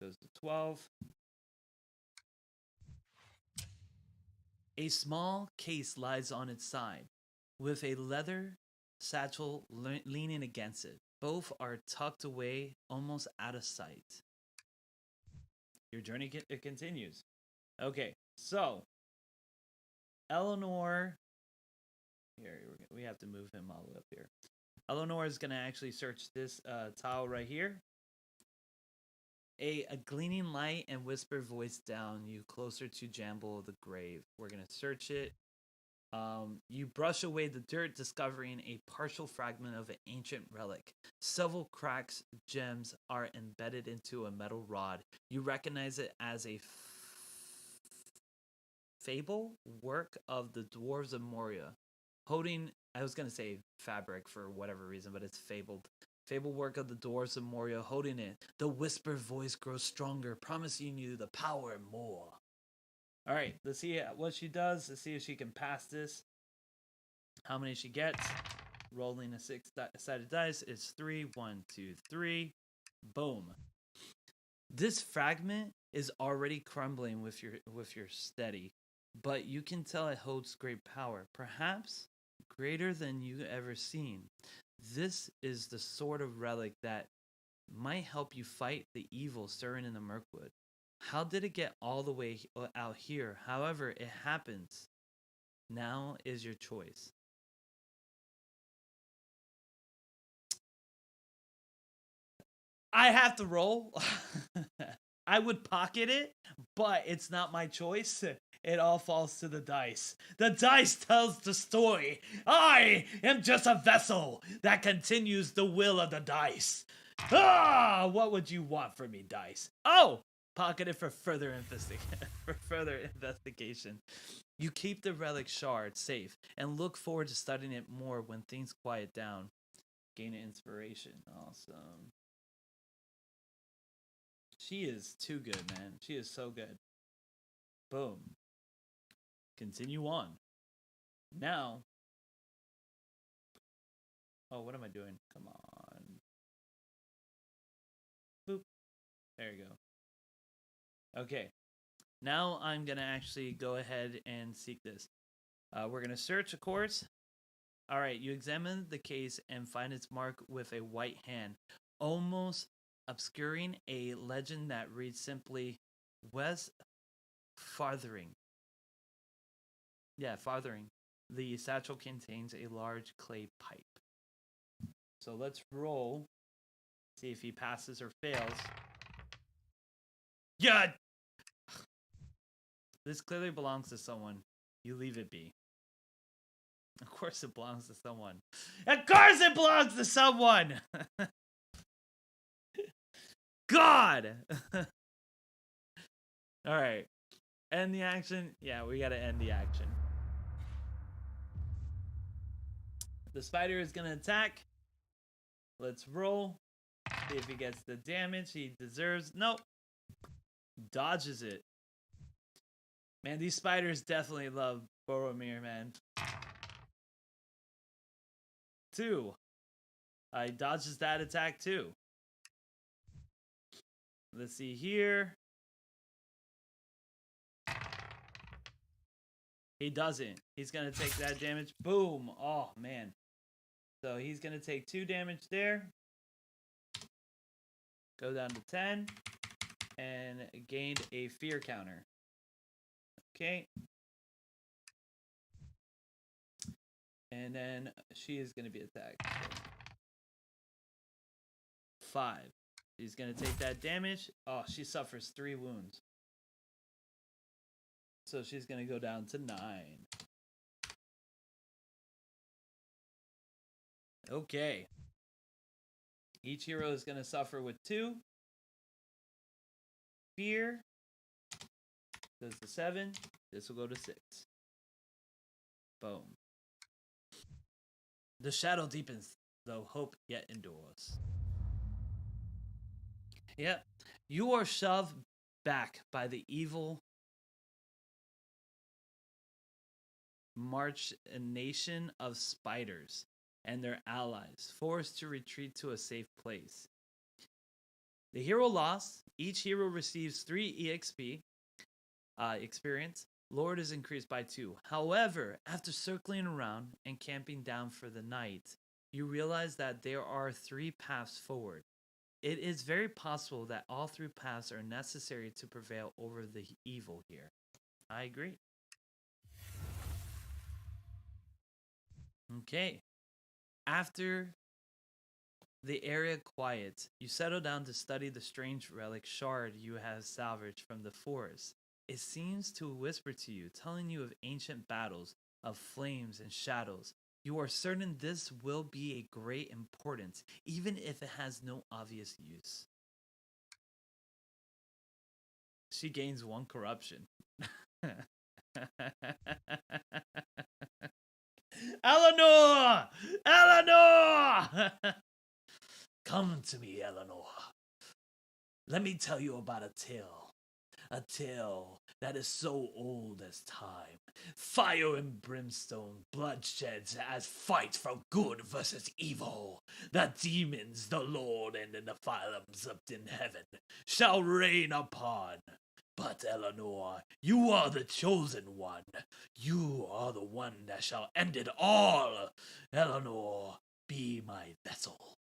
Speaker 1: Goes to 12. A small case lies on its side, with a leather satchel leaning against it. Both are tucked away, almost out of sight. Your journey continues. Okay, so Eleanor. Here, we have to move him all the way up here. Eleanor is going to actually search this tile right here. A gleaming light and whisper voice down you closer to Jamble the Grave. We're going to search it. You brush away the dirt, discovering a partial fragment of an ancient relic. Several cracks gems are embedded into a metal rod. You recognize it as a fable work of the dwarves of Moria. Holding, I was going to say fabric for whatever reason, but it's fabled. Fable work of the dwarves of Moria, holding it. The whispered voice grows stronger, promising you the power more. All right, let's see what she does. Let's see if she can pass this. How many she gets. Rolling a 6-sided dice is 3. 1, 2, 3. Boom. This fragment is already crumbling with your steady, but you can tell it holds great power, perhaps greater than you ever seen. This is the sort of relic that might help you fight the evil stirring in the Mirkwood. How did it get all the way out here? However, it happens. Now is your choice. I have to roll. I would pocket it, but it's not my choice. It all falls to the dice. The dice tells the story. I am just a vessel that continues the will of the dice. Ah, what would you want from me, dice? Oh, pocket it for further investigation. You keep the relic shard safe and look forward to studying it more when things quiet down. Gain inspiration. Awesome. She is too good, man. She is so good. Boom. Continue on. Now. Oh, what am I doing? Come on. Boop. There you go. Okay. Now I'm going to actually go ahead and seek this. We're going to search, of course. All right. You examine the case and find its mark with a white hand, almost obscuring a legend that reads simply, West Farthering. Yeah, Farthering. The satchel contains a large clay pipe. So let's roll. See if he passes or fails. Yeah! This clearly belongs to someone. You leave it be. Of course it belongs to someone. Of course it belongs to someone! God! Alright. End the action? Yeah, we gotta end the action. The spider is gonna attack. Let's roll. See if he gets the damage he deserves. Nope. Dodges it. Man, these spiders definitely love Boromir, man. 2. He dodges that attack too. Let's see here. He doesn't. He's going to take that damage. Boom. Oh, man. So he's going to take 2 damage there. Go down to 10. And gained a fear counter. Okay. And then she is going to be attacked. 5. She's going to take that damage. Oh, she suffers 3 wounds. So she's going to go down to 9. Okay. Each hero is going to suffer with 2. Fear goes to 7. This will go to 6. Boom. The shadow deepens, though hope yet endures. Yep. You are shoved back by the evil machination of spiders and their allies, forced to retreat to a safe place. The hero lost. Each hero receives 3 EXP experience. Lord is increased by 2. However, after circling around and camping down for the night, you realize that there are 3 paths forward. It is very possible that all 3 paths are necessary to prevail over the evil here. I agree. Okay. After the area quiets, you settle down to study the strange relic shard you have salvaged from the forest. It seems to whisper to you, telling you of ancient battles, of flames and shadows. You are certain this will be a great importance, even if it has no obvious use. She gains 1 corruption. Eleanor! Eleanor! Come to me, Eleanor. Let me tell you about a tale. A tale that is so old as time. Fire and brimstone, bloodshed as fight for good versus evil. The demons, the Lord, and the Nephilims up in heaven shall reign upon. But Eleanor, you are the chosen one. You are the one that shall end it all. Eleanor, be my vessel.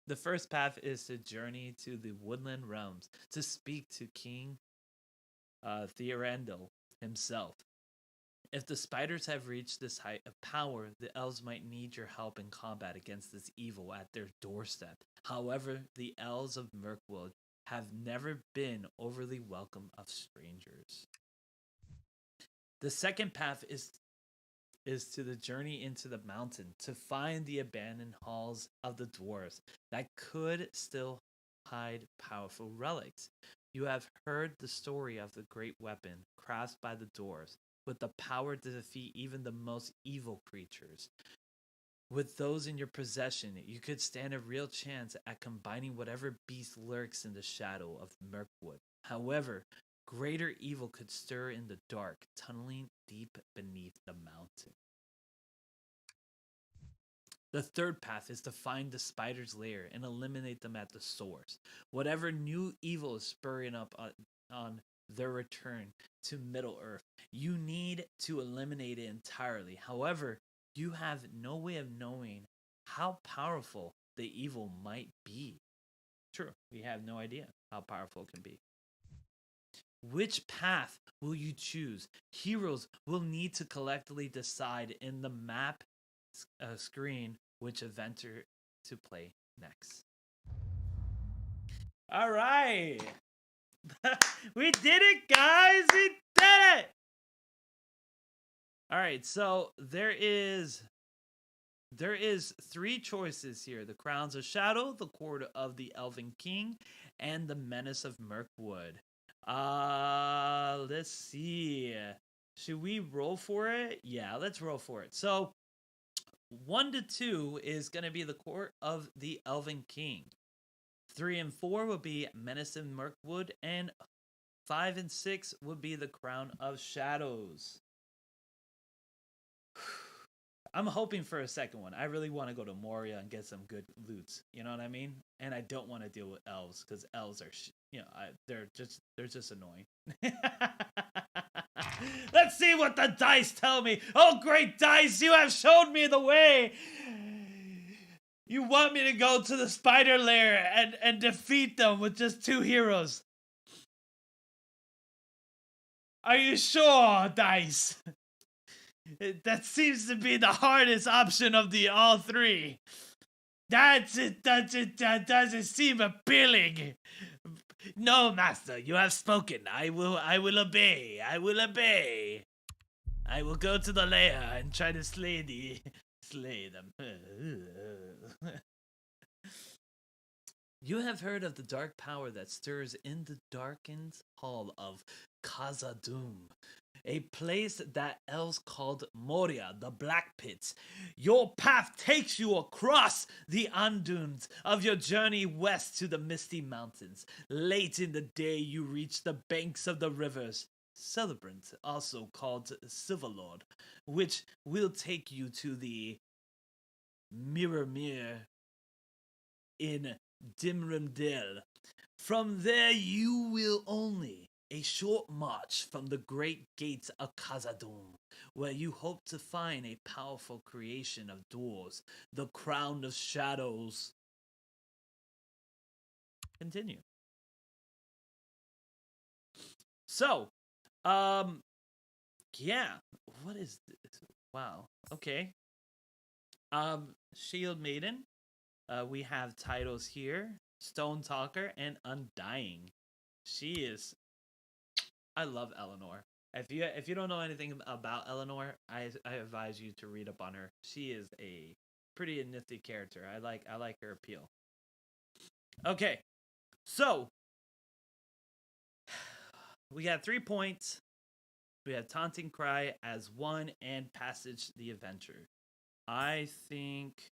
Speaker 1: The first path is to journey to the woodland realms to speak to King Theorandel himself. If the spiders have reached this height of power, the elves might need your help in combat against this evil at their doorstep. However, the elves of Mirkwood have never been overly welcome of strangers. The second path is to the journey into the mountain to find the abandoned halls of the dwarves that could still hide powerful relics. You have heard the story of the great weapon crafted by the dwarves with the power to defeat even the most evil creatures. With those in your possession, you could stand a real chance at combining whatever beast lurks in the shadow of Mirkwood. However, greater evil could stir in the dark, tunneling deep beneath the mountain. The third path is to find the spider's lair and eliminate them at the source. Whatever new evil is spurring up on their return to Middle-earth, you need to eliminate it entirely. However, you have no way of knowing how powerful the evil might be. True, we have no idea how powerful it can be. Which path will you choose? Heroes will need to collectively decide in the map screen which adventure to play next. All right. We did it, guys! We did it! Alright, so there is 3 choices here. The Crowns of Shadow, the Court of the Elven King, and the Menace of Mirkwood. Let's see. Should we roll for it? Yeah, let's roll for it. So 1 to 2 is going to be the Court of the Elven King. 3 and 4 would be Menace of Mirkwood, and 5 and 6 would be the Crown of Shadows. I'm hoping for a second one. I really want to go to Moria and get some good loots. You know what I mean? And I don't want to deal with elves because elves are, they're just annoying. Let's see what the dice tell me. Oh, great dice! You have showed me the way. You want me to go to the spider lair and defeat them with just 2 heroes. Are you sure, dice? That seems to be the hardest option of the all 3. That doesn't seem appealing. No, master, you have spoken. I will obey. I will obey. I will go to the lair and try to slay them. You have heard of the dark power that stirs in the darkened hall of Khazad-dûm, a place that elves called Moria, the Black Pit. Your path takes you across the undunes of your journey west to the Misty Mountains. Late in the day, you reach the banks of the rivers Celebrant, also called Silverlord, which will take you to the Mirror in Dimrimdale. From there, you will only a short march from the great gates of Khazad-dûm, where you hope to find a powerful creation of doors, the Crown of Shadows. Continue. So, yeah. What is this? Wow. Okay. Shield Maiden. We have titles here: Stone Talker and Undying. She is. I love Eleanor. If you don't know anything about Eleanor, I advise you to read up on her. She is a pretty nifty character. I like her appeal. Okay, so we got 3 points. We have Taunting Cry as 1 and Passage the Adventure. I think.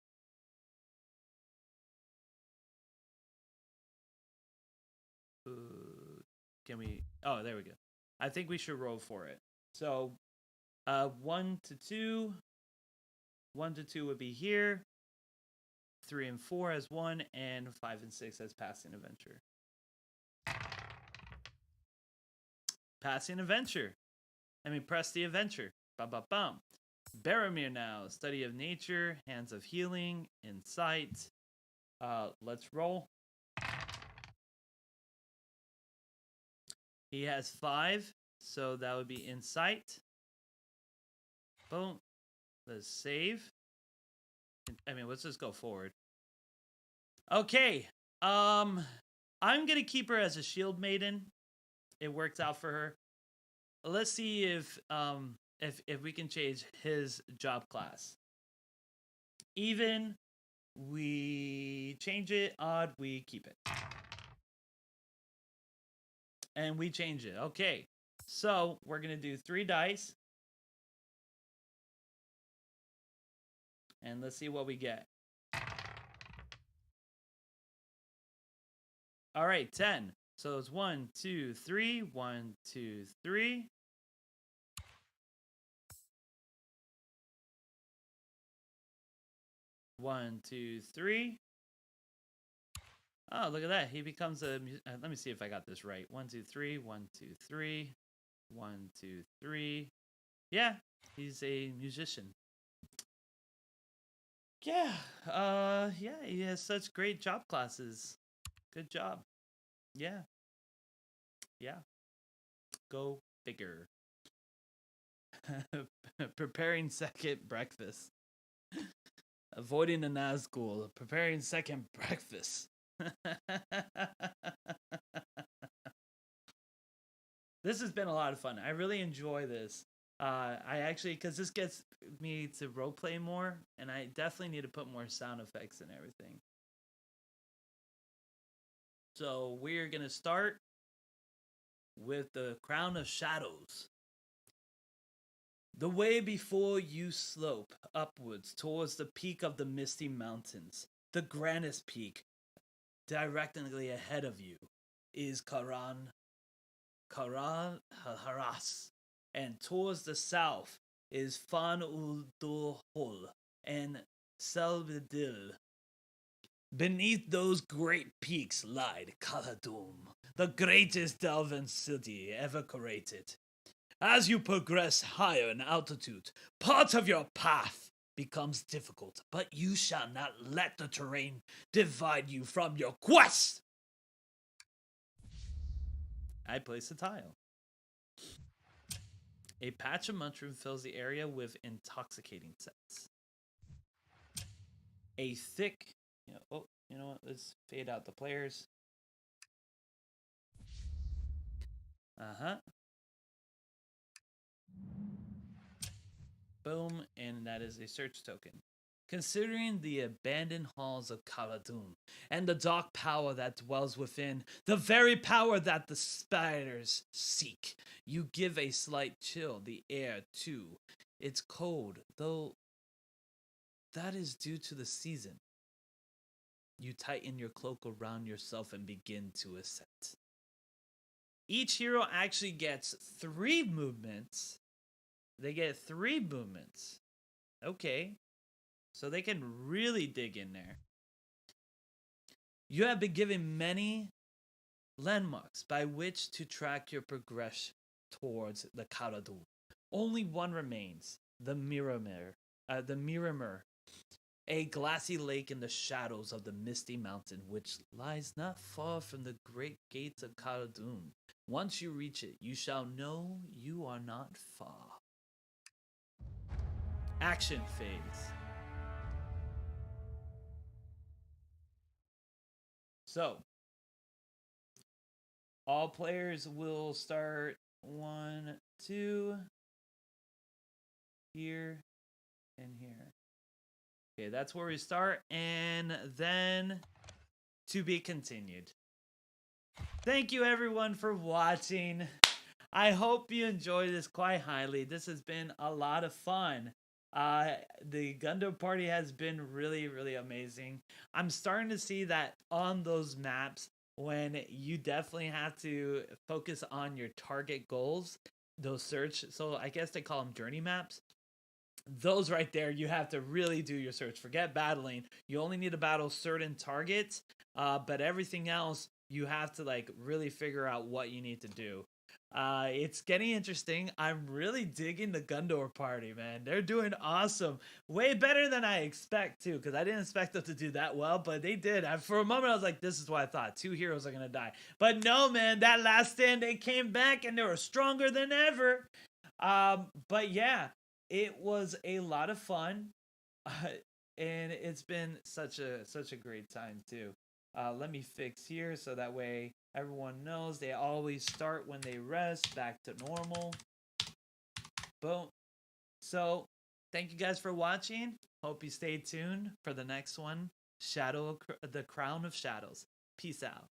Speaker 1: Can we? Oh, there we go. I think we should roll for it. So, 1 to 2. 1 to 2 would be here. 3 and 4 as 1, and 5 and 6 as Passing Adventure. Passing Adventure. Press the Adventure. Bum, bum, bum. Boromir now. Study of Nature, Hands of Healing, Insight. Let's roll. He has 5, so that would be Insight. Boom. Let's save. Let's just go forward. Okay. I'm gonna keep her as a shield maiden. It worked out for her. Let's see if we can change his job class. Even, we change it. Odd, we keep it. And we change it. Okay. So we're gonna do 3 dice. And let's see what we get. All right, 10. So it's 1, 2, 3. 1, 2, 3. One, two, three. Oh, look at that. He becomes a... let me see if I got this right. 1, 2, 3. 1, 2, 3. 1, 2, 3. Yeah, he's a musician. Yeah. Yeah, he has such great job classes. Good job. Yeah. Yeah. Go figure. Preparing second breakfast. Avoiding a Nazgul. Preparing second breakfast. This has been a lot of fun. I really enjoy this. I actually, because this gets me to roleplay more, and I definitely need to put more sound effects and everything. So we're going to start with the Crown of Shadows. The way before you slope upwards towards the peak of the Misty Mountains. The grandest peak, directly ahead of you, is Haras, and towards the south is Fan Uldurhul and Selbedil. Beneath those great peaks lied Khazad-dûm, the greatest elven city ever created. As you progress higher in altitude, part of your path becomes difficult, but you shall not let the terrain divide you from your quest. I place a tile. A patch of mushroom fills the area with intoxicating scents. A thick, you know what? Let's fade out the players. Boom, and that is a search token. Considering the abandoned halls of Khazad-dûm and the dark power that dwells within, the very power that the spiders seek, you give a slight chill the air too. It's cold, though that is due to the season. You tighten your cloak around yourself and begin to ascend. Each hero actually gets 3 movements. They get 3 movements. Okay. So they can really dig in there. You have been given many landmarks by which to track your progression towards the Khazad-dûm. Only one remains, the Miramir, a glassy lake in the shadows of the Misty Mountain, which lies not far from the great gates of Khazad-dûm. Once you reach it, you shall know you are not far. Action phase. So, all players will start 1, 2, here, and here. Okay, that's where we start, and then to be continued. Thank you everyone for watching. I hope you enjoyed this quite highly. This has been a lot of fun. The Gundam party has been really, really amazing. I'm starting to see that on those maps, when you definitely have to focus on your target goals, those search, so I guess they call them journey maps. Those right there, you have to really do your search. Forget battling. You only need to battle certain targets, but everything else, you have to like really figure out what you need to do. It's getting interesting. I'm really digging the Gundor party, man. They're doing awesome. Way better than I expect, too, because I didn't expect them to do that well, but they did. For a moment, I was like, this is what I thought. 2 heroes are going to die. But no, man, that last stand, they came back, and they were stronger than ever. But yeah, it was a lot of fun, and it's been such a great time, too. Let me fix here so that way everyone knows they always start when they rest, back to normal. Boom. So, thank you guys for watching. Hope you stay tuned for the next one, the Crown of Shadows. Peace out.